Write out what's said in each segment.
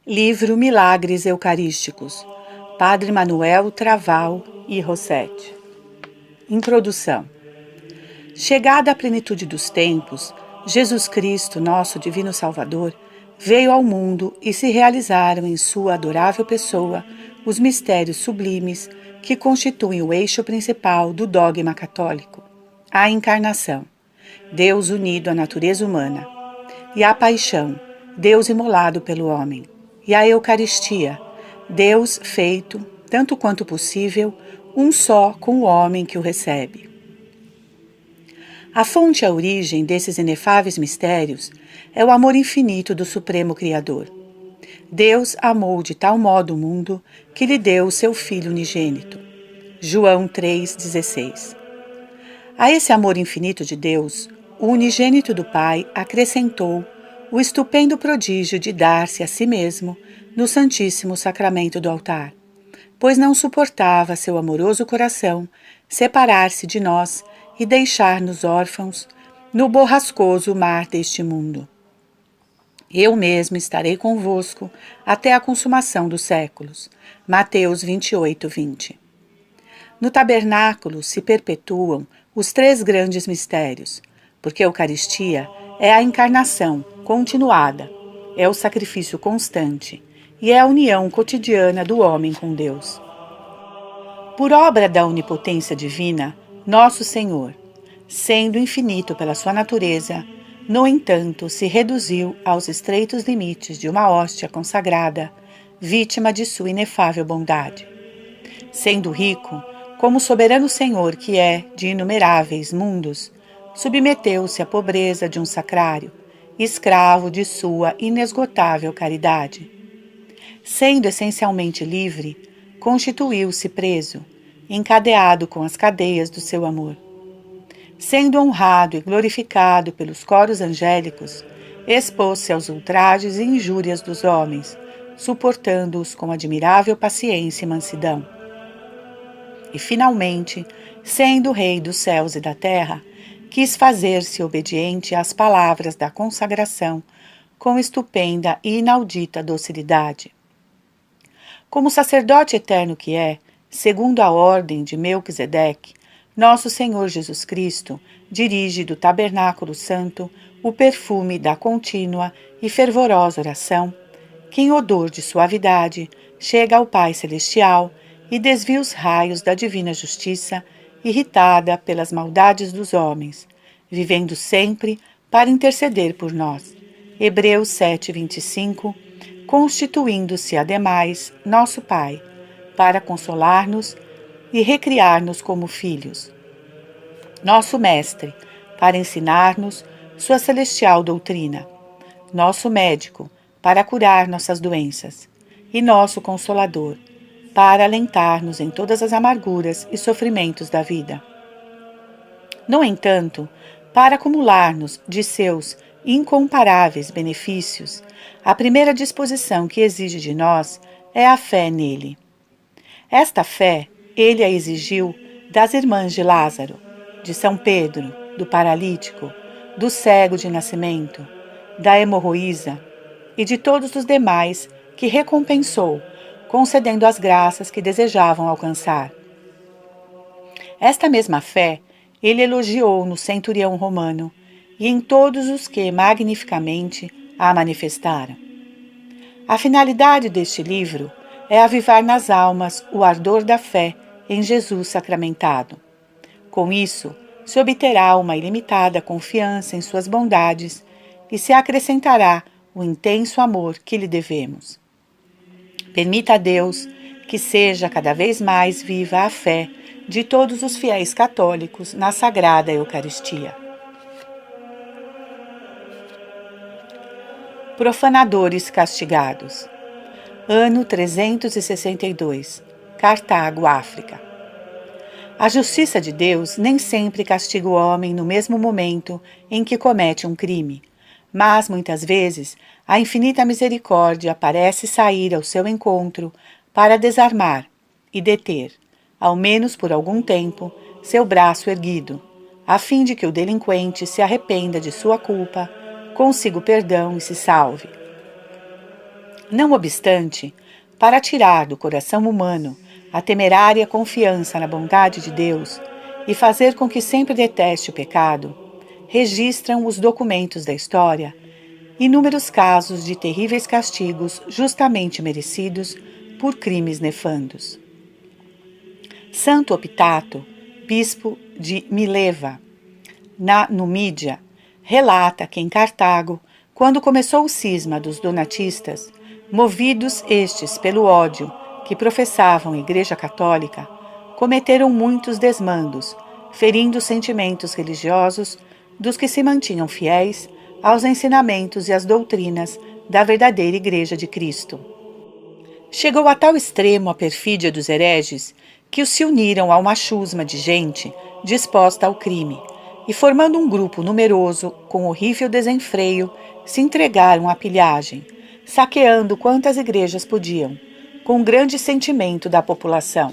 Livro Milagres Eucarísticos, Padre Manuel Traval e Rossetti. Introdução. Chegada a plenitude dos tempos, Jesus Cristo, nosso Divino Salvador, veio ao mundo e se realizaram em sua adorável pessoa os mistérios sublimes que constituem o eixo principal do dogma católico: a encarnação, Deus unido à natureza humana, e a paixão, Deus imolado pelo homem, e a Eucaristia, Deus feito, tanto quanto possível, um só com o homem que o recebe. A fonte e a origem desses inefáveis mistérios é o amor infinito do Supremo Criador. Deus amou de tal modo o mundo que lhe deu o seu Filho unigênito. João 3,16. A esse amor infinito de Deus, o unigênito do Pai acrescentou o estupendo prodígio de dar-se a si mesmo no Santíssimo Sacramento do altar, pois não suportava seu amoroso coração separar-se de nós e deixar-nos órfãos no borrascoso mar deste mundo. Eu mesmo estarei convosco até a consumação dos séculos. Mateus 28:20. No tabernáculo se perpetuam os três grandes mistérios, porque a Eucaristia é a encarnação continuada, é o sacrifício constante e é a união cotidiana do homem com Deus. Por obra da onipotência divina, nosso Senhor, sendo infinito pela sua natureza, no entanto, se reduziu aos estreitos limites de uma hóstia consagrada, vítima de sua inefável bondade. Sendo rico, como soberano Senhor que é de inumeráveis mundos, submeteu-se à pobreza de um sacrário, escravo de sua inesgotável caridade. Sendo essencialmente livre, constituiu-se preso, encadeado com as cadeias do seu amor. Sendo honrado e glorificado pelos coros angélicos, expôs-se aos ultrajes e injúrias dos homens, suportando-os com admirável paciência e mansidão. E, finalmente, sendo Rei dos céus e da terra, quis fazer-se obediente às palavras da consagração com estupenda e inaudita docilidade. Como sacerdote eterno que é, segundo a ordem de Melquisedeque, nosso Senhor Jesus Cristo dirige do tabernáculo santo o perfume da contínua e fervorosa oração, que em odor de suavidade chega ao Pai Celestial e desvia os raios da divina justiça, irritada pelas maldades dos homens, vivendo sempre para interceder por nós. Hebreus 7:25, constituindo-se, ademais, nosso Pai, para consolar-nos e recriar-nos como filhos. Nosso Mestre, para ensinar-nos sua celestial doutrina. Nosso Médico, para curar nossas doenças. E nosso Consolador, para alentar-nos em todas as amarguras e sofrimentos da vida. No entanto, para acumular-nos de seus incomparáveis benefícios, a primeira disposição que exige de nós é a fé nele. Esta fé ele a exigiu das irmãs de Lázaro, de São Pedro, do paralítico, do cego de nascimento, da hemorroísa e de todos os demais que recompensou, concedendo as graças que desejavam alcançar. Esta mesma fé ele elogiou no centurião romano e em todos os que magnificamente a manifestaram. A finalidade deste livro é avivar nas almas o ardor da fé em Jesus sacramentado. Com isso, se obterá uma ilimitada confiança em suas bondades e se acrescentará o intenso amor que lhe devemos. Permita a Deus que seja cada vez mais viva a fé de todos os fiéis católicos na Sagrada Eucaristia. Profanadores castigados. Ano 362. Cartago, África. A justiça de Deus nem sempre castiga o homem no mesmo momento em que comete um crime, mas muitas vezes a infinita misericórdia parece sair ao seu encontro para desarmar e deter, ao menos por algum tempo, seu braço erguido, a fim de que o delinquente se arrependa de sua culpa, consiga o perdão e se salve. Não obstante, para tirar do coração humano a temerária confiança na bondade de Deus e fazer com que sempre deteste o pecado, registram os documentos da história inúmeros casos de terríveis castigos justamente merecidos por crimes nefandos. Santo Optato, bispo de Mileva, na Numídia, relata que em Cartago, quando começou o cisma dos donatistas, movidos estes pelo ódio que professavam a Igreja Católica, cometeram muitos desmandos, ferindo os sentimentos religiosos dos que se mantinham fiéis aos ensinamentos e às doutrinas da verdadeira Igreja de Cristo. Chegou a tal extremo a perfídia dos hereges que os se uniram a uma chusma de gente disposta ao crime e, formando um grupo numeroso com horrível desenfreio, se entregaram à pilhagem, saqueando quantas igrejas podiam, com grande sentimento da população.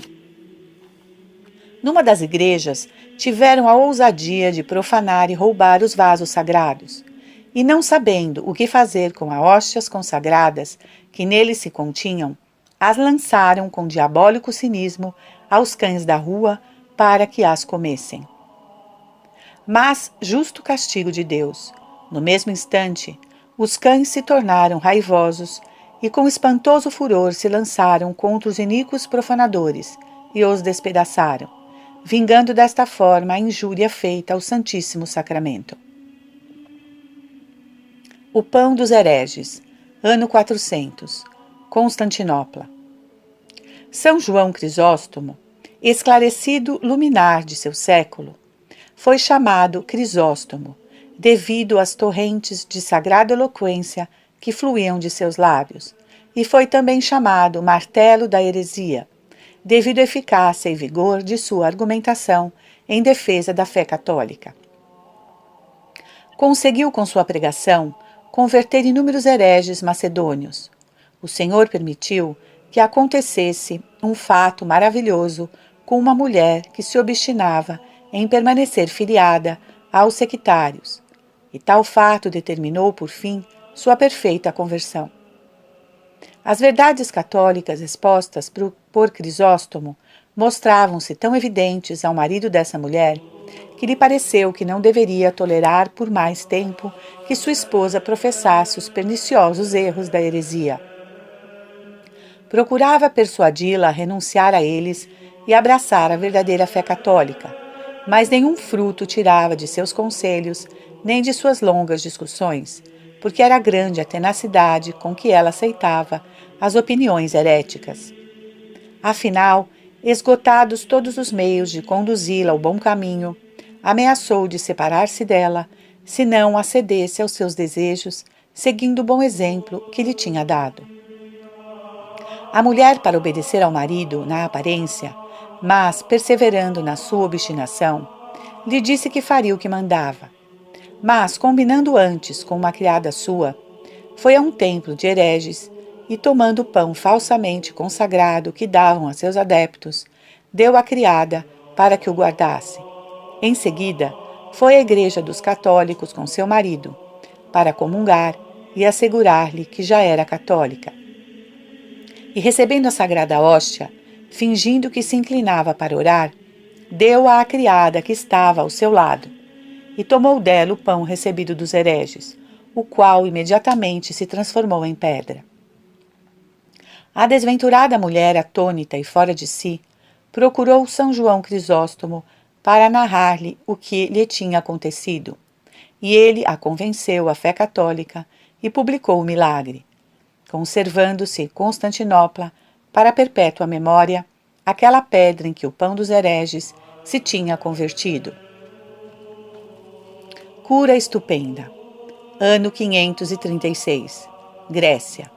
Numa das igrejas, tiveram a ousadia de profanar e roubar os vasos sagrados, e não sabendo o que fazer com as hóstias consagradas que neles se continham, as lançaram com diabólico cinismo aos cães da rua para que as comessem. Mas, justo castigo de Deus, no mesmo instante, os cães se tornaram raivosos e com espantoso furor se lançaram contra os iníquos profanadores e os despedaçaram, vingando desta forma a injúria feita ao Santíssimo Sacramento. O Pão dos Hereges, ano 400, Constantinopla. São João Crisóstomo, esclarecido luminar de seu século, foi chamado Crisóstomo, devido às torrentes de sagrada eloquência que fluíam de seus lábios, e foi também chamado Martelo da Heresia, devido à eficácia e vigor de sua argumentação em defesa da fé católica. Conseguiu com sua pregação converter inúmeros hereges macedônios. O Senhor permitiu que acontecesse um fato maravilhoso com uma mulher que se obstinava em permanecer filiada aos sectários, e tal fato determinou, por fim, sua perfeita conversão. As verdades católicas expostas por Crisóstomo mostravam-se tão evidentes ao marido dessa mulher que lhe pareceu que não deveria tolerar por mais tempo que sua esposa professasse os perniciosos erros da heresia. Procurava persuadi-la a renunciar a eles e abraçar a verdadeira fé católica, mas nenhum fruto tirava de seus conselhos nem de suas longas discussões, porque era grande a tenacidade com que ela aceitava as opiniões heréticas. Afinal, esgotados todos os meios de conduzi-la ao bom caminho, ameaçou de separar-se dela, se não acedesse aos seus desejos, seguindo o bom exemplo que lhe tinha dado. A mulher, para obedecer ao marido, na aparência, mas perseverando na sua obstinação, lhe disse que faria o que mandava. Mas, combinando antes com uma criada sua, foi a um templo de hereges e, tomando o pão falsamente consagrado que davam a seus adeptos, deu à criada para que o guardasse. Em seguida, foi à igreja dos católicos com seu marido, para comungar e assegurar-lhe que já era católica. E recebendo a sagrada hóstia, fingindo que se inclinava para orar, deu-a à criada que estava ao seu lado, e tomou dela o pão recebido dos hereges, o qual imediatamente se transformou em pedra. A desventurada mulher, atônita e fora de si, procurou São João Crisóstomo para narrar-lhe o que lhe tinha acontecido, e ele a convenceu à fé católica e publicou o milagre, conservando-se Constantinopla para a perpétua memória aquela pedra em que o pão dos hereges se tinha convertido. Cura estupenda. Ano 536. Grécia.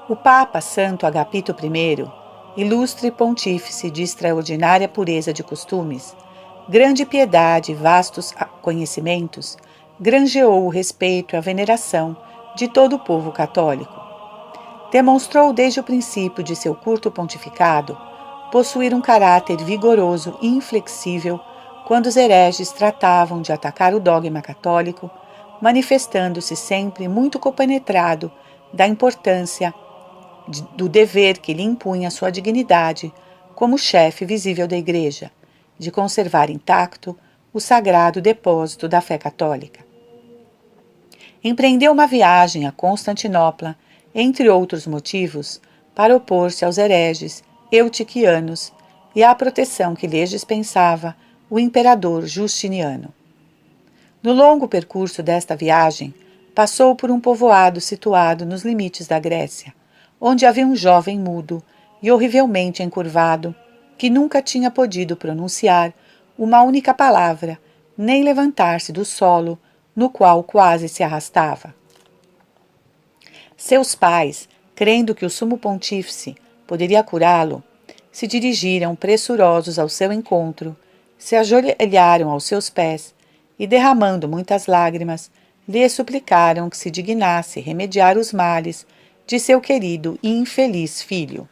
O Papa Santo Agapito I, ilustre pontífice de extraordinária pureza de costumes, grande piedade e vastos conhecimentos, granjeou o respeito e a veneração de todo o povo católico. Demonstrou desde o princípio de seu curto pontificado possuir um caráter vigoroso e inflexível quando os hereges tratavam de atacar o dogma católico, manifestando-se sempre muito compenetrado da importância do dever que lhe impunha sua dignidade como chefe visível da Igreja, de conservar intacto o sagrado depósito da fé católica. Empreendeu uma viagem a Constantinopla, entre outros motivos, para opor-se aos hereges eutiquianos e à proteção que lhes dispensava o imperador Justiniano. No longo percurso desta viagem, passou por um povoado situado nos limites da Grécia, onde havia um jovem mudo e horrivelmente encurvado, que nunca tinha podido pronunciar uma única palavra, nem levantar-se do solo, no qual quase se arrastava. Seus pais, crendo que o sumo pontífice poderia curá-lo, se dirigiram pressurosos ao seu encontro, se ajoelharam aos seus pés e, derramando muitas lágrimas, lhe suplicaram que se dignasse remediar os males de seu querido e infeliz filho.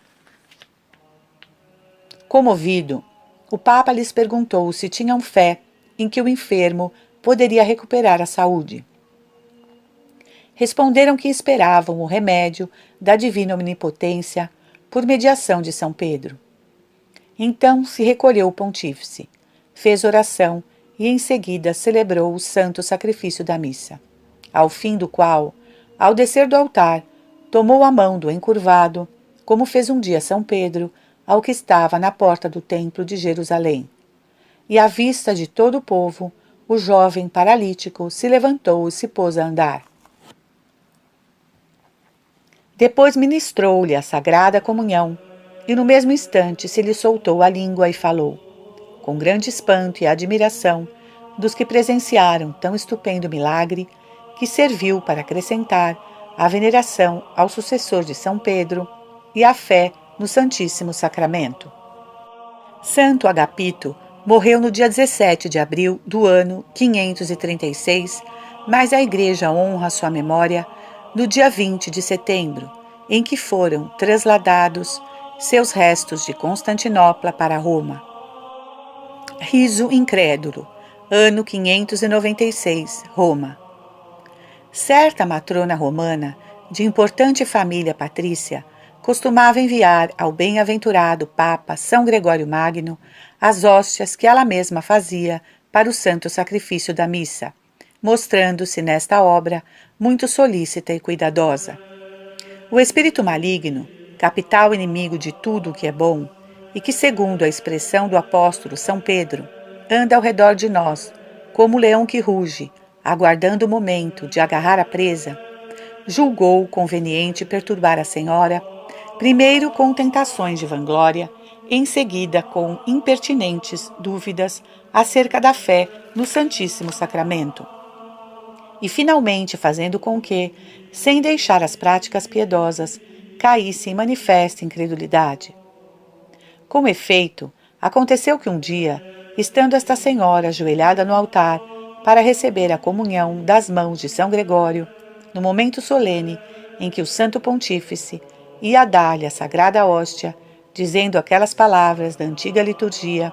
Comovido, o Papa lhes perguntou se tinham fé em que o enfermo poderia recuperar a saúde. Responderam que esperavam o remédio da divina onipotência por mediação de São Pedro. Então se recolheu o pontífice, fez oração e em seguida celebrou o santo sacrifício da missa, ao fim do qual, ao descer do altar, tomou a mão do encurvado, como fez um dia São Pedro, ao que estava na porta do templo de Jerusalém. E à vista de todo o povo, o jovem paralítico se levantou e se pôs a andar. Depois ministrou-lhe a sagrada comunhão, e no mesmo instante se lhe soltou a língua e falou, com grande espanto e admiração dos que presenciaram tão estupendo milagre, que serviu para acrescentar a veneração ao sucessor de São Pedro e a fé no Santíssimo Sacramento. Santo Agapito morreu no dia 17 de abril do ano 536, mas a Igreja honra sua memória no dia 20 de setembro, em que foram trasladados seus restos de Constantinopla para Roma. Riso incrédulo, ano 596, Roma. Certa matrona romana, de importante família patrícia, costumava enviar ao bem-aventurado Papa São Gregório Magno as hóstias que ela mesma fazia para o santo sacrifício da missa, mostrando-se nesta obra muito solícita e cuidadosa. O espírito maligno, capital inimigo de tudo o que é bom, e que, segundo a expressão do apóstolo São Pedro, anda ao redor de nós, como o leão que ruge, aguardando o momento de agarrar a presa, julgou conveniente perturbar a senhora, primeiro com tentações de vanglória, em seguida com impertinentes dúvidas acerca da fé no Santíssimo Sacramento, e finalmente fazendo com que, sem deixar as práticas piedosas, caísse em manifesta incredulidade. Com efeito, aconteceu que um dia, estando esta senhora ajoelhada no altar para receber a comunhão das mãos de São Gregório, no momento solene em que o Santo Pontífice ia dar-lhe a sagrada hóstia, dizendo aquelas palavras da antiga liturgia: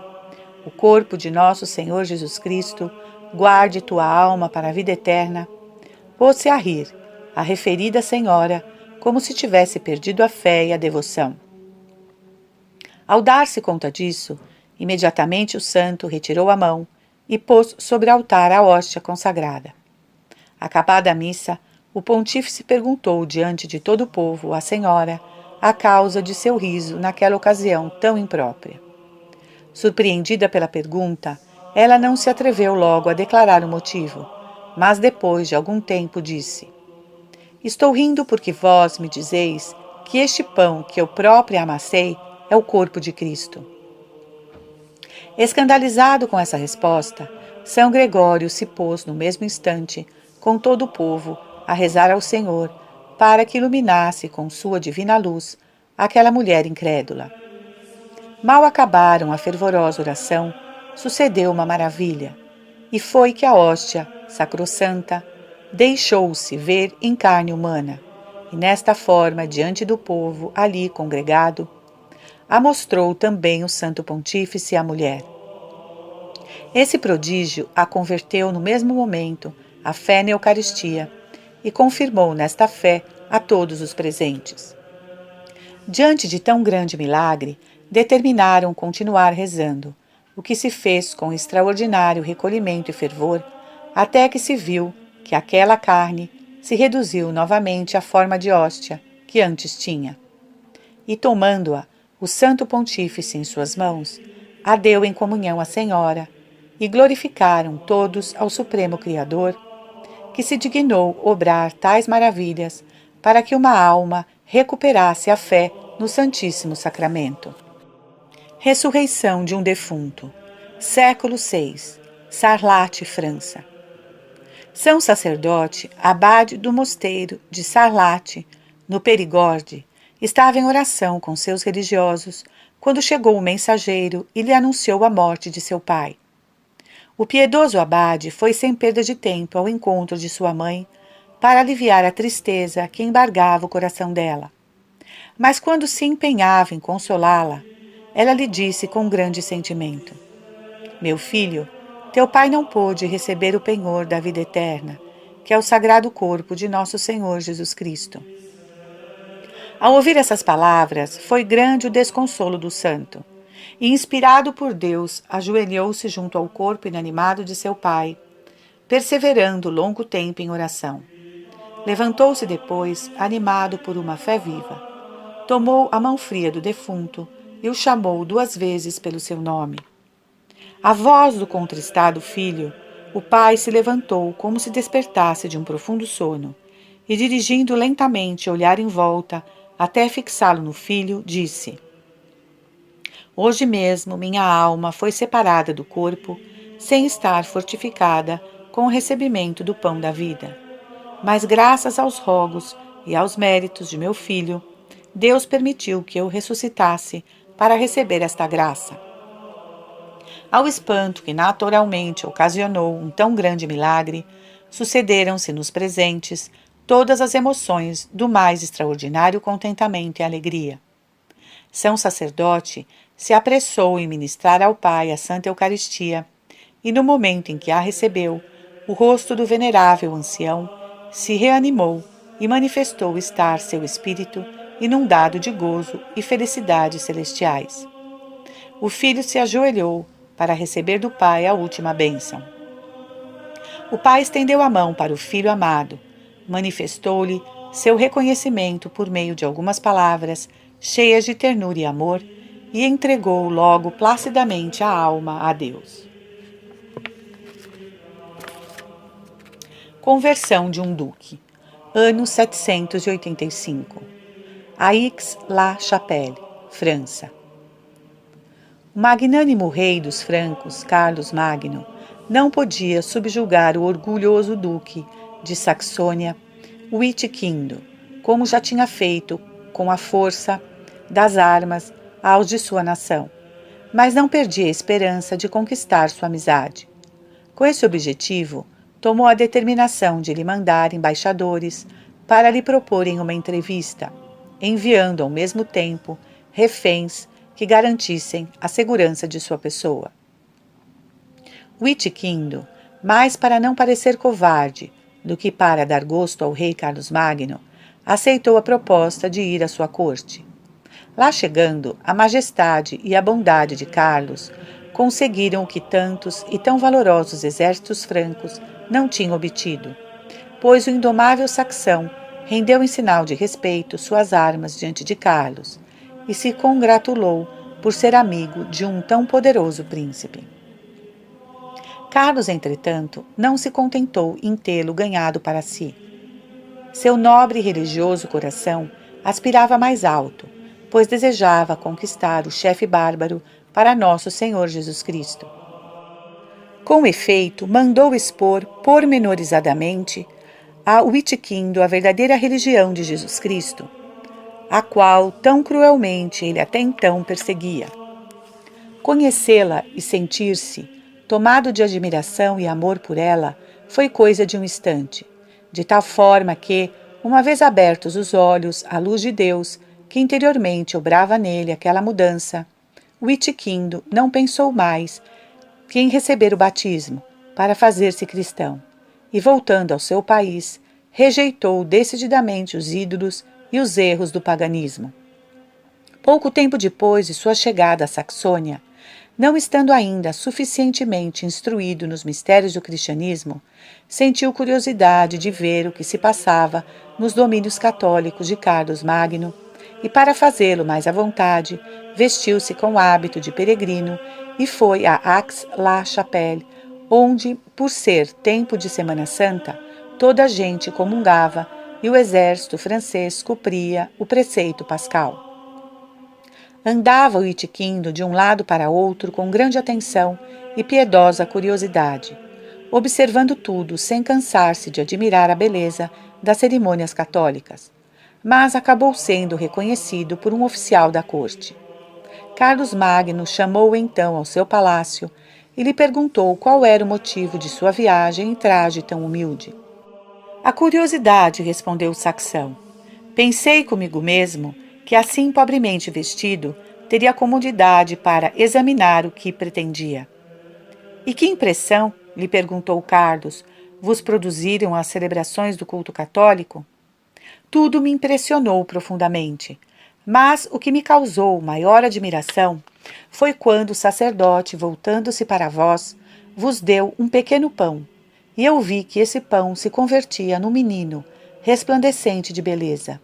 o corpo de nosso Senhor Jesus Cristo, guarde tua alma para a vida eterna, pôs-se a rir, a referida senhora, como se tivesse perdido a fé e a devoção. Ao dar-se conta disso, imediatamente o santo retirou a mão e pôs sobre o altar a hóstia consagrada. Acabada a missa, o pontífice perguntou diante de todo o povo à senhora a causa de seu riso naquela ocasião tão imprópria. Surpreendida pela pergunta, ela não se atreveu logo a declarar o motivo, mas depois de algum tempo disse: estou rindo porque vós me dizeis que este pão que eu própria amassei é o corpo de Cristo. Escandalizado com essa resposta, São Gregório se pôs no mesmo instante, com todo o povo, a rezar ao Senhor, para que iluminasse com sua divina luz aquela mulher incrédula. Mal acabaram a fervorosa oração, sucedeu uma maravilha, e foi que a hóstia, sacrossanta, deixou-se ver em carne humana, e nesta forma, diante do povo ali congregado, a mostrou também o Santo Pontífice à mulher. Esse prodígio a converteu no mesmo momento à fé na Eucaristia e confirmou nesta fé a todos os presentes. Diante de tão grande milagre, determinaram continuar rezando, o que se fez com extraordinário recolhimento e fervor, até que se viu que aquela carne se reduziu novamente à forma de hóstia que antes tinha. E tomando-a, o Santo Pontífice em suas mãos, a deu em comunhão à Senhora, e glorificaram todos ao Supremo Criador, que se dignou obrar tais maravilhas para que uma alma recuperasse a fé no Santíssimo Sacramento. Ressurreição de um defunto. Século VI. Sarlat, França. São sacerdote, abade do mosteiro de Sarlat, no Perigorde, estava em oração com seus religiosos quando chegou o mensageiro e lhe anunciou a morte de seu pai. O piedoso abade foi sem perda de tempo ao encontro de sua mãe para aliviar a tristeza que embargava o coração dela. Mas quando se empenhava em consolá-la, ela lhe disse com grande sentimento: Meu filho, teu pai não pôde receber o penhor da vida eterna, que é o sagrado corpo de nosso Senhor Jesus Cristo. Ao ouvir essas palavras, foi grande o desconsolo do santo, e, inspirado por Deus, ajoelhou-se junto ao corpo inanimado de seu pai, perseverando longo tempo em oração. Levantou-se depois, animado por uma fé viva. Tomou a mão fria do defunto e o chamou 2 vezes pelo seu nome. À voz do contristado filho, o pai se levantou como se despertasse de um profundo sono e, dirigindo lentamente o olhar em volta até fixá-lo no filho, disse: Hoje mesmo minha alma foi separada do corpo, sem estar fortificada com o recebimento do pão da vida. Mas graças aos rogos e aos méritos de meu filho, Deus permitiu que eu ressuscitasse para receber esta graça. Ao espanto que naturalmente ocasionou um tão grande milagre, sucederam-se nos presentes todas as emoções do mais extraordinário contentamento e alegria. São sacerdote se apressou em ministrar ao Pai a Santa Eucaristia, e no momento em que a recebeu, o rosto do venerável ancião se reanimou e manifestou estar seu espírito inundado de gozo e felicidades celestiais. O filho se ajoelhou para receber do pai a última bênção. O pai estendeu a mão para o filho amado, manifestou-lhe seu reconhecimento por meio de algumas palavras cheias de ternura e amor e entregou logo placidamente a alma a Deus. Conversão de um duque. Ano 785. Aix-la-Chapelle, França. O magnânimo rei dos francos, Carlos Magno, não podia subjugar o orgulhoso duque de Saxônia, Wittikindo, como já tinha feito com a força das armas aos de sua nação, mas não perdia a esperança de conquistar sua amizade. Com esse objetivo, tomou a determinação de lhe mandar embaixadores para lhe proporem uma entrevista, enviando ao mesmo tempo reféns que garantissem a segurança de sua pessoa. Wittikindo, mais para não parecer covarde do que para dar gosto ao rei Carlos Magno, aceitou a proposta de ir à sua corte. Lá chegando, a majestade e a bondade de Carlos conseguiram o que tantos e tão valorosos exércitos francos não tinham obtido, pois o indomável saxão rendeu em sinal de respeito suas armas diante de Carlos e se congratulou por ser amigo de um tão poderoso príncipe. Carlos, entretanto, não se contentou em tê-lo ganhado para si. Seu nobre e religioso coração aspirava mais alto, pois desejava conquistar o chefe bárbaro para nosso Senhor Jesus Cristo. Com efeito, mandou expor pormenorizadamente a Wittikindo a verdadeira religião de Jesus Cristo, a qual tão cruelmente ele até então perseguia. Conhecê-la e sentir-se tomado de admiração e amor por ela foi coisa de um instante, de tal forma que, uma vez abertos os olhos à luz de Deus, que interiormente obrava nele aquela mudança, Wittikindo não pensou mais que em receber o batismo para fazer-se cristão, e voltando ao seu país, rejeitou decididamente os ídolos e os erros do paganismo. Pouco tempo depois de sua chegada à Saxônia, não estando ainda suficientemente instruído nos mistérios do cristianismo, sentiu curiosidade de ver o que se passava nos domínios católicos de Carlos Magno e, para fazê-lo mais à vontade, vestiu-se com o hábito de peregrino e foi a Aix-la-Chapelle, onde, por ser tempo de Semana Santa, toda a gente comungava e o exército francês cumpria o preceito pascal. Andava o Itiquindo de um lado para outro com grande atenção e piedosa curiosidade, observando tudo sem cansar-se de admirar a beleza das cerimônias católicas, mas acabou sendo reconhecido por um oficial da corte. Carlos Magno chamou-o então ao seu palácio e lhe perguntou qual era o motivo de sua viagem em traje tão humilde. A curiosidade, respondeu o saxão. Pensei comigo mesmo que, assim pobremente vestido, teria comodidade para examinar o que pretendia. E que impressão, lhe perguntou Carlos, vos produziram as celebrações do culto católico? Tudo me impressionou profundamente, mas o que me causou maior admiração foi quando o sacerdote, voltando-se para vós, vos deu um pequeno pão, e eu vi que esse pão se convertia num menino, resplandecente de beleza.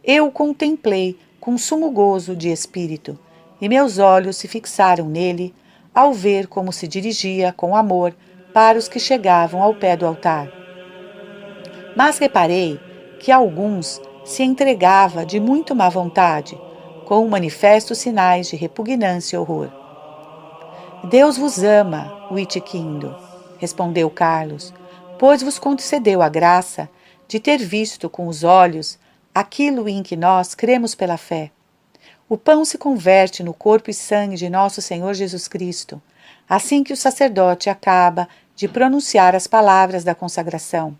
Eu o contemplei com sumo gozo de espírito, e meus olhos se fixaram nele, ao ver como se dirigia com amor para os que chegavam ao pé do altar. Mas reparei que a alguns se entregava de muito má vontade, com manifestos sinais de repugnância e horror. Deus vos ama, Witiquindo, respondeu Carlos, pois vos concedeu a graça de ter visto com os olhos aquilo em que nós cremos pela fé. O pão se converte no corpo e sangue de nosso Senhor Jesus Cristo, assim que o sacerdote acaba de pronunciar as palavras da consagração.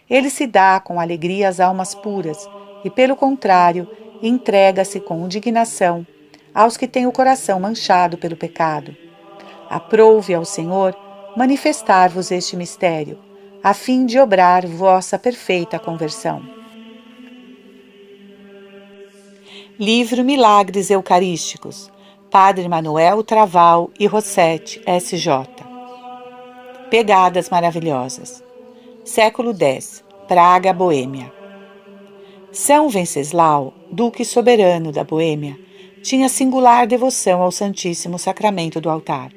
Ele se dá com alegria às almas puras e, pelo contrário, entrega-se com indignação aos que têm o coração manchado pelo pecado. Aprouve ao Senhor manifestar-vos este mistério, a fim de obrar vossa perfeita conversão. Livro Milagres Eucarísticos, Padre Manuel Traval e Rossetti, S.J. Pegadas Maravilhosas. Século X, Praga, Boêmia. São Venceslau, duque soberano da Boêmia, tinha singular devoção ao Santíssimo Sacramento do altar.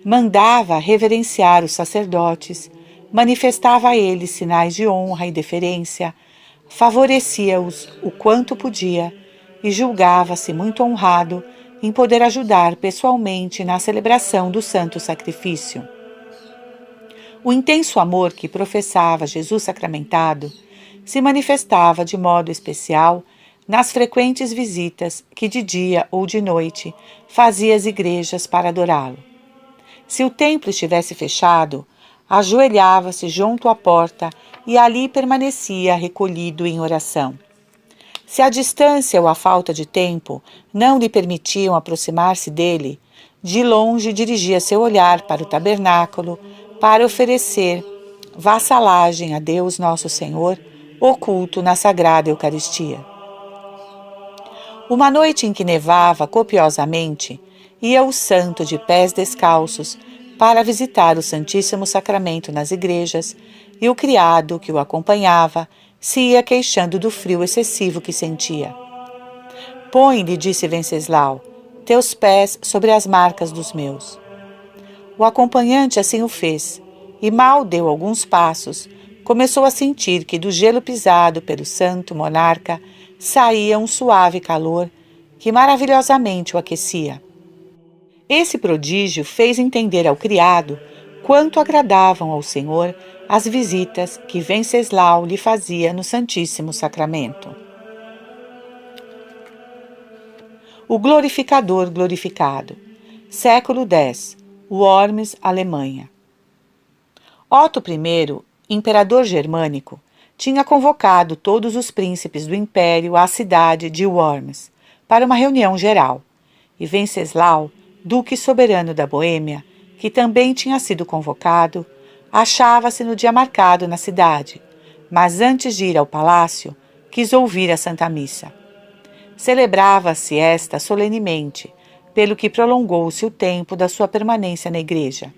Mandava reverenciar os sacerdotes, manifestava a eles sinais de honra e deferência, favorecia-os o quanto podia e julgava-se muito honrado em poder ajudar pessoalmente na celebração do santo sacrifício. O intenso amor que professava Jesus sacramentado se manifestava de modo especial nas frequentes visitas que de dia ou de noite fazia às igrejas para adorá-lo. Se o templo estivesse fechado, ajoelhava-se junto à porta e ali permanecia recolhido em oração. Se a distância ou a falta de tempo não lhe permitiam aproximar-se dele, de longe dirigia seu olhar para o tabernáculo para oferecer vassalagem a Deus Nosso Senhor, oculto na Sagrada Eucaristia. Uma noite em que nevava copiosamente, ia o santo de pés descalços para visitar o Santíssimo Sacramento nas igrejas, e o criado que o acompanhava se ia queixando do frio excessivo que sentia. Põe-lhe, disse Venceslau, teus pés sobre as marcas dos meus. O acompanhante assim o fez, e mal deu alguns passos, começou a sentir que do gelo pisado pelo santo monarca saía um suave calor que maravilhosamente o aquecia. Esse prodígio fez entender ao criado quanto agradavam ao Senhor as visitas que Venceslau lhe fazia no Santíssimo Sacramento. O glorificador glorificado. Século X. Worms, Alemanha. Otto I, imperador germânico, tinha convocado todos os príncipes do império à cidade de Worms para uma reunião geral, e Venceslau, duque soberano da Boêmia, que também tinha sido convocado, achava-se no dia marcado na cidade, mas antes de ir ao palácio, quis ouvir a Santa Missa. Celebrava-se esta solenemente, pelo que prolongou-se o tempo da sua permanência na igreja.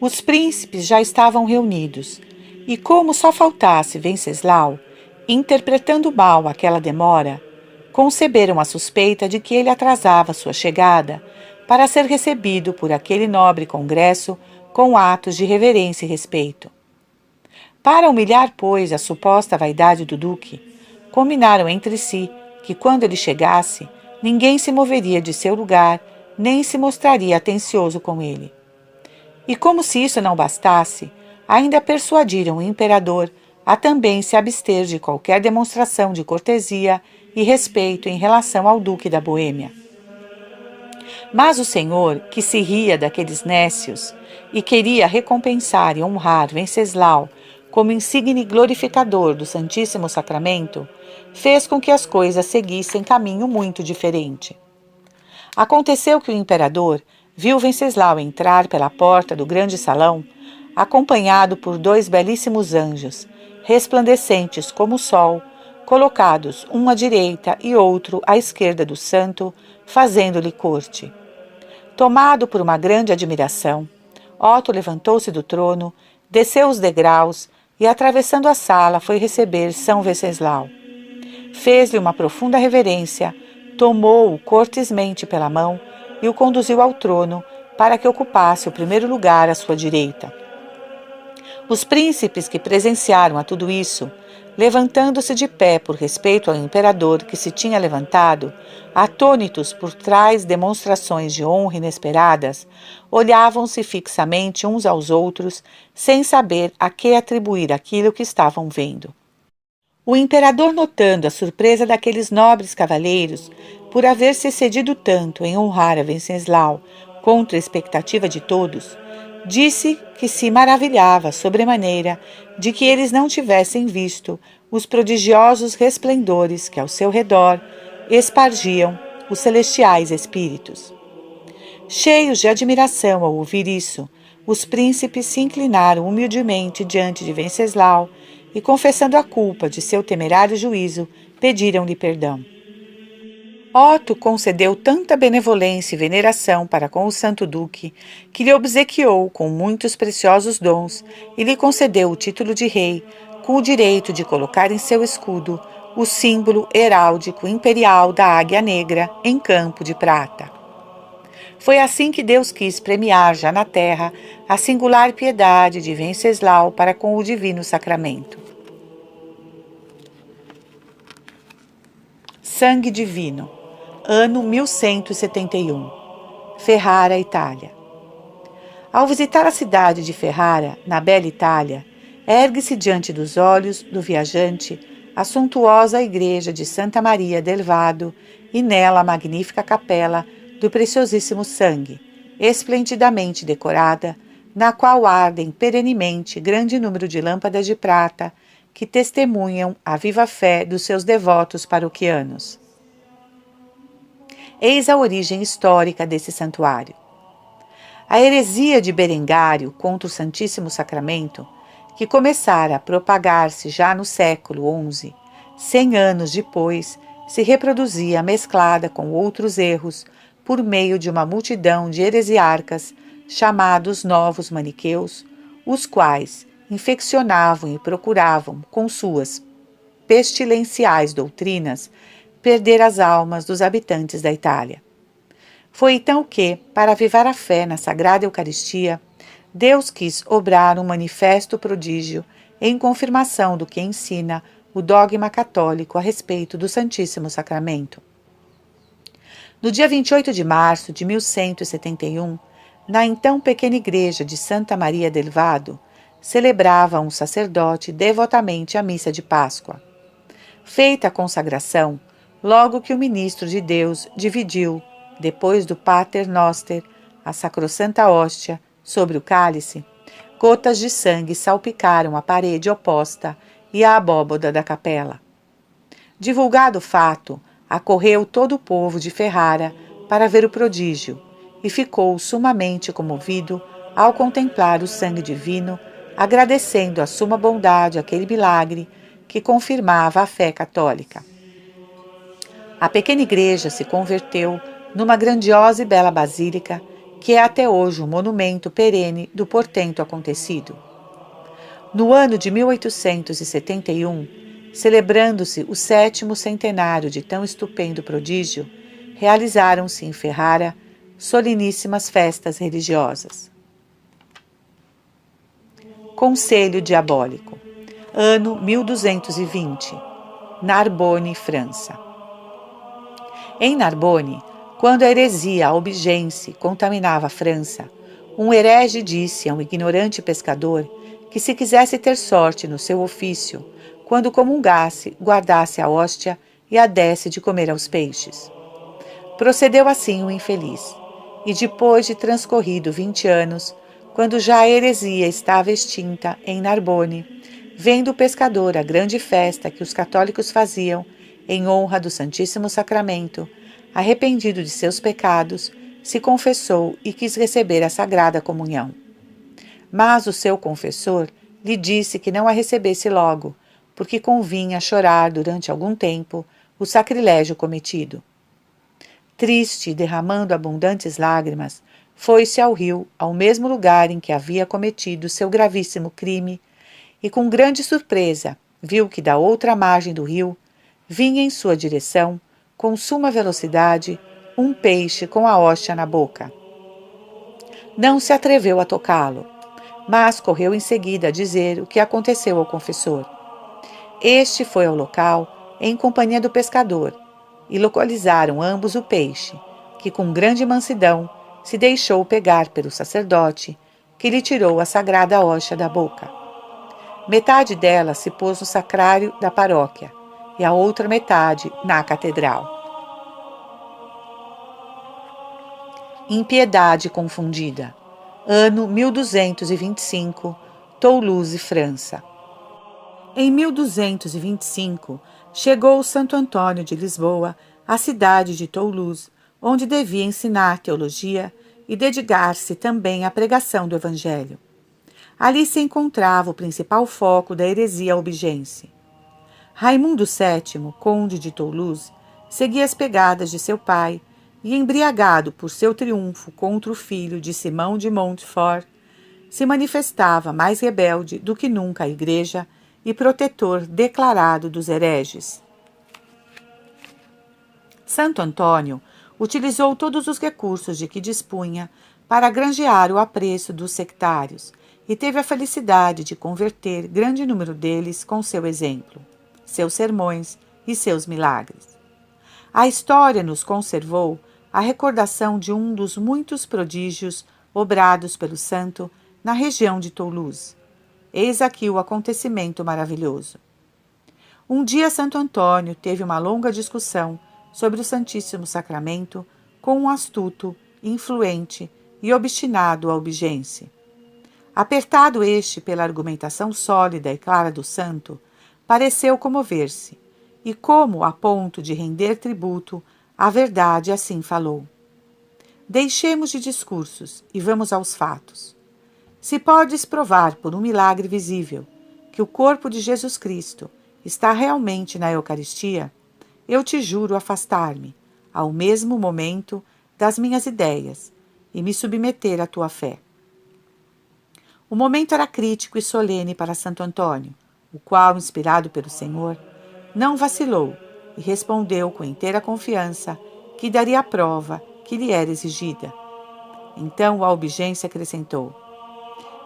Os príncipes já estavam reunidos, e como só faltasse Venceslau, interpretando mal aquela demora, conceberam a suspeita de que ele atrasava sua chegada para ser recebido por aquele nobre congresso com atos de reverência e respeito. Para humilhar, pois, a suposta vaidade do duque, combinaram entre si que, quando ele chegasse, ninguém se moveria de seu lugar, nem se mostraria atencioso com ele. E como se isso não bastasse, ainda persuadiram o imperador a também se abster de qualquer demonstração de cortesia e respeito em relação ao duque da Boêmia. Mas o senhor, que se ria daqueles nécios e queria recompensar e honrar Venceslau como insigne glorificador do Santíssimo Sacramento, fez com que as coisas seguissem caminho muito diferente. Aconteceu que o imperador viu Venceslau entrar pela porta do grande salão, acompanhado por 2 belíssimos anjos, resplandecentes como o sol, colocados um à direita e outro à esquerda do santo, fazendo-lhe corte. Tomado por uma grande admiração, Otto levantou-se do trono, desceu os degraus e, atravessando a sala, foi receber São Venceslau. Fez-lhe uma profunda reverência, tomou-o cortesmente pela mão e o conduziu ao trono para que ocupasse o primeiro lugar à sua direita. Os príncipes que presenciaram a tudo isso, levantando-se de pé por respeito ao imperador que se tinha levantado, atônitos por tais demonstrações de honra inesperadas, olhavam-se fixamente uns aos outros, sem saber a que atribuir aquilo que estavam vendo. O imperador, notando a surpresa daqueles nobres cavaleiros por haver se excedido tanto em honrar a Venceslau contra a expectativa de todos, disse que se maravilhava sobremaneira de que eles não tivessem visto os prodigiosos resplendores que ao seu redor espargiam os celestiais espíritos. Cheios de admiração ao ouvir isso, os príncipes se inclinaram humildemente diante de Venceslau e, confessando a culpa de seu temerário juízo, pediram-lhe perdão. Otto concedeu tanta benevolência e veneração para com o santo duque que lhe obsequiou com muitos preciosos dons e lhe concedeu o título de rei, com o direito de colocar em seu escudo o símbolo heráldico imperial da águia negra em campo de prata. Foi assim que Deus quis premiar já na terra a singular piedade de Venceslau para com o divino sacramento. Sangue Divino, ano 1171, Ferrara, Itália. Ao visitar a cidade de Ferrara, na bela Itália, ergue-se diante dos olhos do viajante a suntuosa igreja de Santa Maria del Vado e nela a magnífica capela do Preciosíssimo Sangue, esplendidamente decorada, na qual ardem perenemente grande número de lâmpadas de prata que testemunham a viva fé dos seus devotos paroquianos. Eis a origem histórica desse santuário. A heresia de Berengário contra o Santíssimo Sacramento, que começara a propagar-se já no século XI, 100 anos depois, se reproduzia mesclada com outros erros por meio de uma multidão de heresiarcas chamados novos maniqueus, os quais infeccionavam e procuravam, com suas pestilenciais doutrinas, perder as almas dos habitantes da Itália. Foi então que, para avivar a fé na Sagrada Eucaristia, Deus quis obrar um manifesto prodígio em confirmação do que ensina o dogma católico a respeito do Santíssimo Sacramento. No dia 28 de março de 1171, na então pequena igreja de Santa Maria del Vado, celebrava um sacerdote devotamente a missa de Páscoa. Feita a consagração, logo que o ministro de Deus dividiu, depois do Pater Noster, a sacrossanta hóstia, sobre o cálice, gotas de sangue salpicaram a parede oposta e a abóbada da capela. Divulgado o fato, acorreu todo o povo de Ferrara para ver o prodígio e ficou sumamente comovido ao contemplar o sangue divino agradecendo a suma bondade aquele milagre que confirmava a fé católica. A pequena igreja se converteu numa grandiosa e bela basílica, que é até hoje um monumento perene do portento acontecido. No ano de 1871, celebrando-se o 7º centenário de tão estupendo prodígio, realizaram-se em Ferrara soleníssimas festas religiosas. Conselho Diabólico. Ano 1220. Narbonne, França. Em Narbonne, quando a heresia albigense contaminava a França, um herege disse a um ignorante pescador que, se quisesse ter sorte no seu ofício, quando comungasse, guardasse a hóstia e a desse de comer aos peixes. Procedeu assim o infeliz, e depois de transcorrido 20 anos, quando já a heresia estava extinta em Narbonne, vendo o pescador a grande festa que os católicos faziam em honra do Santíssimo Sacramento, arrependido de seus pecados, se confessou e quis receber a Sagrada Comunhão. Mas o seu confessor lhe disse que não a recebesse logo, porque convinha chorar durante algum tempo o sacrilégio cometido. Triste, derramando abundantes lágrimas, foi-se ao rio, ao mesmo lugar em que havia cometido seu gravíssimo crime, e com grande surpresa viu que da outra margem do rio vinha em sua direção, com suma velocidade, um peixe com a hóstia na boca. Não se atreveu a tocá-lo, mas correu em seguida a dizer o que aconteceu ao confessor. Este foi ao local, em companhia do pescador, e localizaram ambos o peixe, que com grande mansidão se deixou pegar pelo sacerdote, que lhe tirou a sagrada hóstia da boca. Metade dela se pôs no sacrário da paróquia, e a outra metade na catedral. Impiedade confundida. Ano 1225, Toulouse, França. Em 1225, chegou Santo Antônio de Lisboa à cidade de Toulouse, onde devia ensinar teologia e dedicar-se também à pregação do Evangelho. Ali se encontrava o principal foco da heresia albigense. Raimundo VII, conde de Toulouse, seguia as pegadas de seu pai e, embriagado por seu triunfo contra o filho de Simão de Montfort, se manifestava mais rebelde do que nunca à Igreja e protetor declarado dos hereges. Santo Antônio utilizou todos os recursos de que dispunha para granjear o apreço dos sectários e teve a felicidade de converter grande número deles com seu exemplo, seus sermões e seus milagres. A história nos conservou a recordação de um dos muitos prodígios obrados pelo santo na região de Toulouse. Eis aqui o acontecimento maravilhoso. Um dia Santo Antônio teve uma longa discussão sobre o Santíssimo Sacramento com um astuto, influente e obstinado albigense. Apertado este pela argumentação sólida e clara do santo, pareceu comover-se, e como a ponto de render tributo, a verdade assim falou. Deixemos de discursos e vamos aos fatos. Se podes provar por um milagre visível que o corpo de Jesus Cristo está realmente na Eucaristia, eu te juro afastar-me, ao mesmo momento, das minhas ideias e me submeter à tua fé. O momento era crítico e solene para Santo Antônio, o qual, inspirado pelo Senhor, não vacilou e respondeu com inteira confiança que daria a prova que lhe era exigida. Então o albigense acrescentou: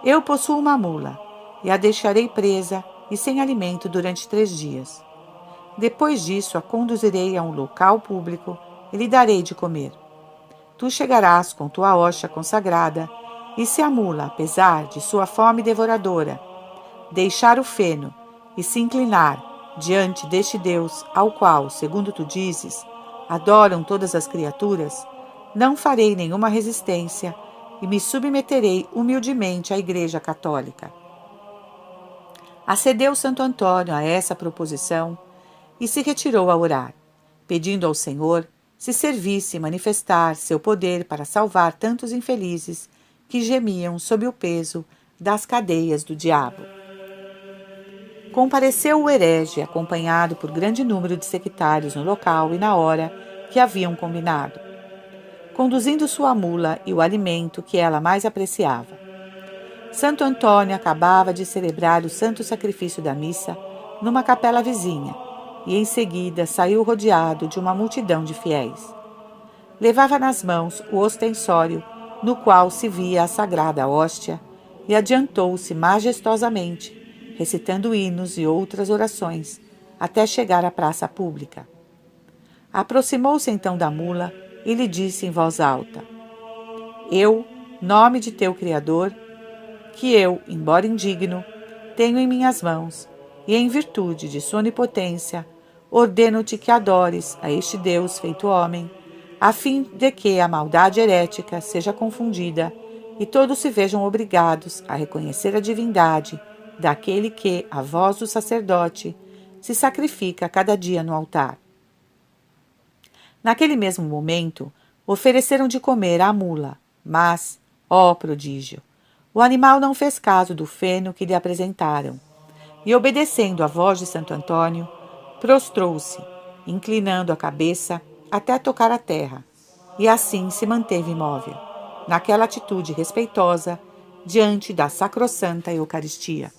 eu possuo uma mula e a deixarei presa e sem alimento durante 3 dias. Depois disso a conduzirei a um local público e lhe darei de comer. Tu chegarás com tua hóstia consagrada, e se a mula, apesar de sua fome devoradora, deixar o feno e se inclinar diante deste Deus, ao qual, segundo tu dizes, adoram todas as criaturas, não farei nenhuma resistência e me submeterei humildemente à Igreja Católica. Acedeu Santo Antônio a essa proposição e se retirou a orar, pedindo ao Senhor se servisse manifestar seu poder para salvar tantos infelizes que gemiam sob o peso das cadeias do diabo. Compareceu o herege, acompanhado por grande número de sectários no local e na hora que haviam combinado, conduzindo sua mula e o alimento que ela mais apreciava. Santo Antônio acabava de celebrar o santo sacrifício da missa numa capela vizinha e em seguida saiu rodeado de uma multidão de fiéis. Levava nas mãos o ostensório no qual se via a sagrada hóstia e adiantou-se majestosamente, recitando hinos e outras orações, até chegar à praça pública. Aproximou-se então da mula e lhe disse em voz alta: Eu, nome de teu Criador, que eu, embora indigno, tenho em minhas mãos, e em virtude de sua onipotência, ordeno-te que adores a este Deus feito homem, a fim de que a maldade herética seja confundida e todos se vejam obrigados a reconhecer a divindade daquele que, a voz do sacerdote, se sacrifica cada dia no altar. Naquele mesmo momento, ofereceram de comer à mula, mas, ó prodígio, o animal não fez caso do feno que lhe apresentaram, e, obedecendo à voz de Santo Antônio, prostrou-se, inclinando a cabeça até tocar a terra, e assim se manteve imóvel, naquela atitude respeitosa diante da sacrossanta Eucaristia.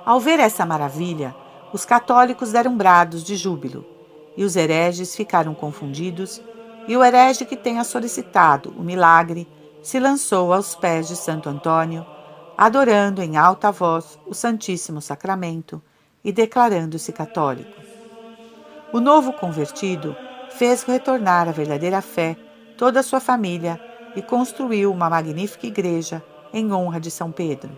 Ao ver essa maravilha, os católicos deram brados de júbilo, e os hereges ficaram confundidos, e o herege que tenha solicitado o milagre se lançou aos pés de Santo Antônio, adorando em alta voz o Santíssimo Sacramento e declarando-se católico. O novo convertido fez retornar à verdadeira fé toda a sua família e construiu uma magnífica igreja em honra de São Pedro.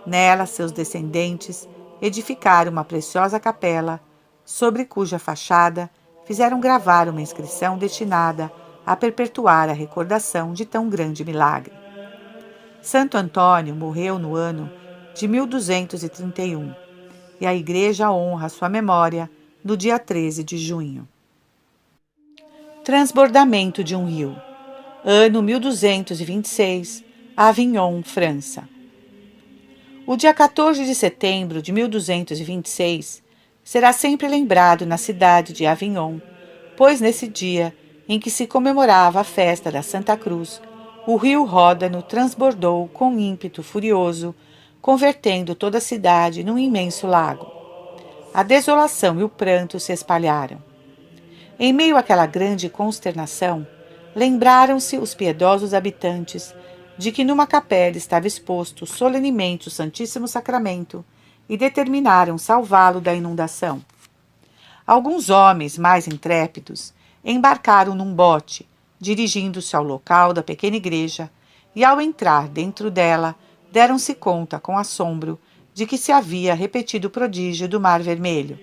Nela, seus descendentes edificaram uma preciosa capela, sobre cuja fachada fizeram gravar uma inscrição destinada a perpetuar a recordação de tão grande milagre. Santo Antônio morreu no ano de 1231 e a igreja honra sua memória no dia 13 de junho. Transbordamento de um rio. Ano 1226, Avignon, França. O dia 14 de setembro de 1226 será sempre lembrado na cidade de Avignon, pois nesse dia em que se comemorava a festa da Santa Cruz, o rio Ródano transbordou com ímpeto furioso, convertendo toda a cidade num imenso lago. A desolação e o pranto se espalharam. Em meio àquela grande consternação, lembraram-se os piedosos habitantes de que numa capela estava exposto solenemente o Santíssimo Sacramento e determinaram salvá-lo da inundação. Alguns homens mais intrépidos embarcaram num bote, dirigindo-se ao local da pequena igreja, e ao entrar dentro dela, deram-se conta com assombro de que se havia repetido o prodígio do Mar Vermelho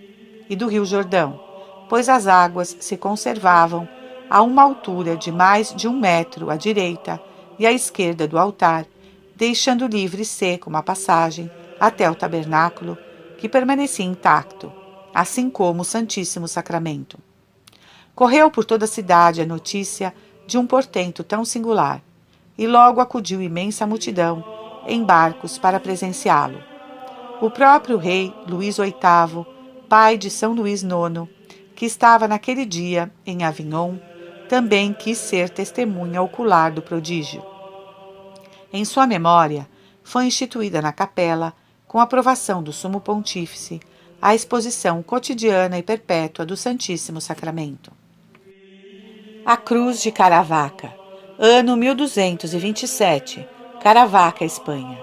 e do Rio Jordão, pois as águas se conservavam a uma altura de mais de 1 metro à direita e à esquerda do altar, deixando livre e seco uma passagem até o tabernáculo, que permanecia intacto, assim como o Santíssimo Sacramento. Correu por toda a cidade a notícia de um portento tão singular, e logo acudiu imensa multidão em barcos para presenciá-lo. O próprio rei Luís VIII, pai de São Luís IX, que estava naquele dia em Avignon, também quis ser testemunha ocular do prodígio. Em sua memória, foi instituída na capela, com aprovação do Sumo Pontífice, a exposição cotidiana e perpétua do Santíssimo Sacramento. A Cruz de Caravaca, ano 1227, Caravaca, Espanha.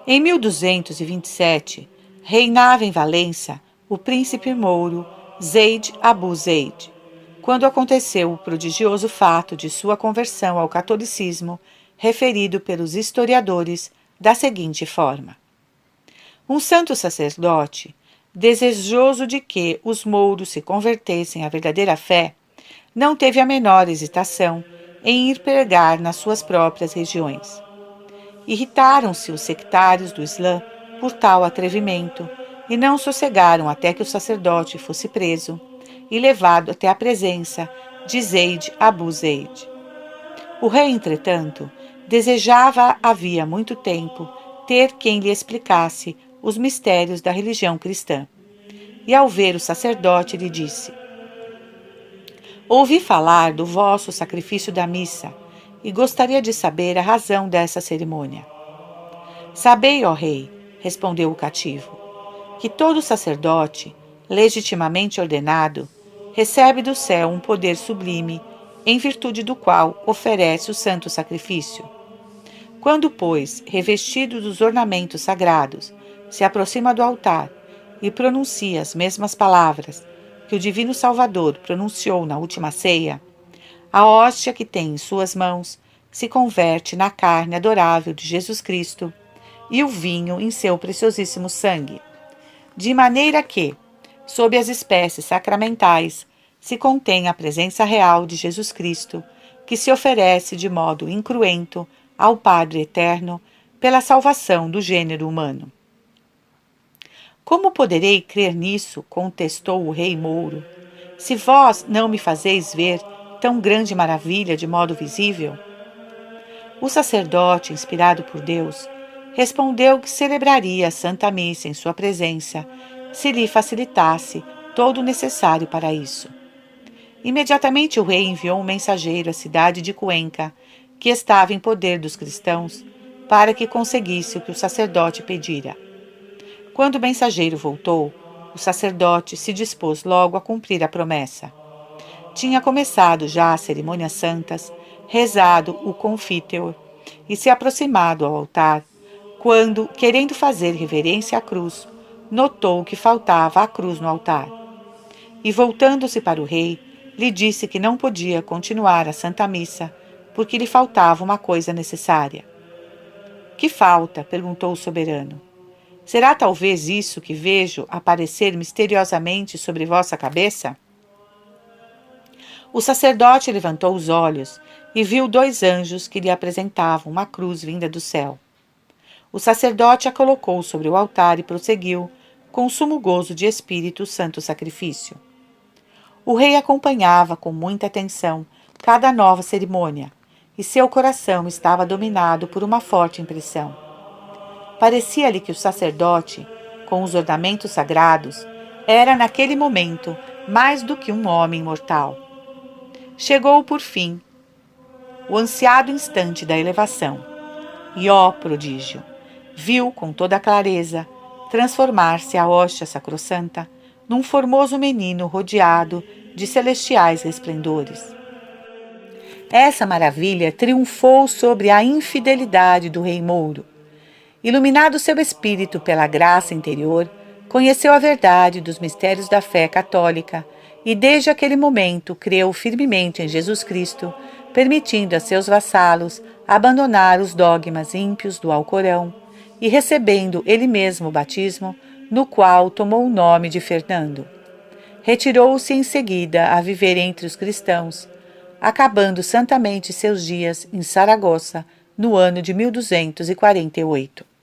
Em 1227, reinava em Valença o príncipe mouro Zeid Abu Zeid, quando aconteceu o prodigioso fato de sua conversão ao catolicismo, referido pelos historiadores da seguinte forma: um santo sacerdote, desejoso de que os mouros se convertessem à verdadeira fé, não teve a menor hesitação em ir pregar nas suas próprias regiões. Irritaram-se os sectários do Islã por tal atrevimento e não sossegaram até que o sacerdote fosse preso e levado até a presença de Zeid Abu Zeid. O rei, entretanto, Desejava havia muito tempo ter quem lhe explicasse os mistérios da religião cristã. E ao ver o sacerdote, lhe disse: Ouvi falar do vosso sacrifício da missa e gostaria de saber a razão dessa cerimônia. Sabei, ó rei, respondeu o cativo, que todo sacerdote, legitimamente ordenado, recebe do céu um poder sublime, em virtude do qual oferece o santo sacrifício. Quando, pois, revestido dos ornamentos sagrados, se aproxima do altar e pronuncia as mesmas palavras que o Divino Salvador pronunciou na última ceia, a hóstia que tem em suas mãos se converte na carne adorável de Jesus Cristo e o vinho em seu preciosíssimo sangue, de maneira que, sob as espécies sacramentais, se contém a presença real de Jesus Cristo, que se oferece de modo incruento ao Padre Eterno pela salvação do gênero humano. Como poderei crer nisso, contestou o rei Mouro, se vós não me fazeis ver tão grande maravilha de modo visível? O sacerdote, inspirado por Deus, respondeu que celebraria a Santa Missa em sua presença, se lhe facilitasse todo o necessário para isso. Imediatamente o rei enviou um mensageiro à cidade de Cuenca, que estava em poder dos cristãos, para que conseguisse o que o sacerdote pedira. Quando o mensageiro voltou, o sacerdote se dispôs logo a cumprir a promessa. Tinha começado já as cerimônias santas, rezado o confíteor e se aproximado ao altar, quando, querendo fazer reverência à cruz, notou que faltava a cruz no altar. E voltando-se para o rei, lhe disse que não podia continuar a Santa Missa, porque lhe faltava uma coisa necessária. Que falta? Perguntou o soberano. Será talvez isso que vejo aparecer misteriosamente sobre vossa cabeça? O sacerdote levantou os olhos e viu 2 anjos que lhe apresentavam uma cruz vinda do céu. O sacerdote a colocou sobre o altar e prosseguiu, com sumo gozo de espírito, o santo sacrifício. O rei acompanhava com muita atenção cada nova cerimônia, e seu coração estava dominado por uma forte impressão. Parecia-lhe que o sacerdote, com os ornamentos sagrados, era naquele momento mais do que um homem mortal. Chegou, por fim, o ansiado instante da elevação, e, ó prodígio, viu com toda a clareza transformar-se a hóstia sacrossanta num formoso menino rodeado de celestiais resplendores. Essa maravilha triunfou sobre a infidelidade do rei Mouro. Iluminado seu espírito pela graça interior, conheceu a verdade dos mistérios da fé católica e desde aquele momento creu firmemente em Jesus Cristo, permitindo a seus vassalos abandonar os dogmas ímpios do Alcorão e recebendo ele mesmo o batismo, no qual tomou o nome de Fernando. Retirou-se em seguida a viver entre os cristãos, acabando santamente seus dias em Saragoça, no ano de 1248.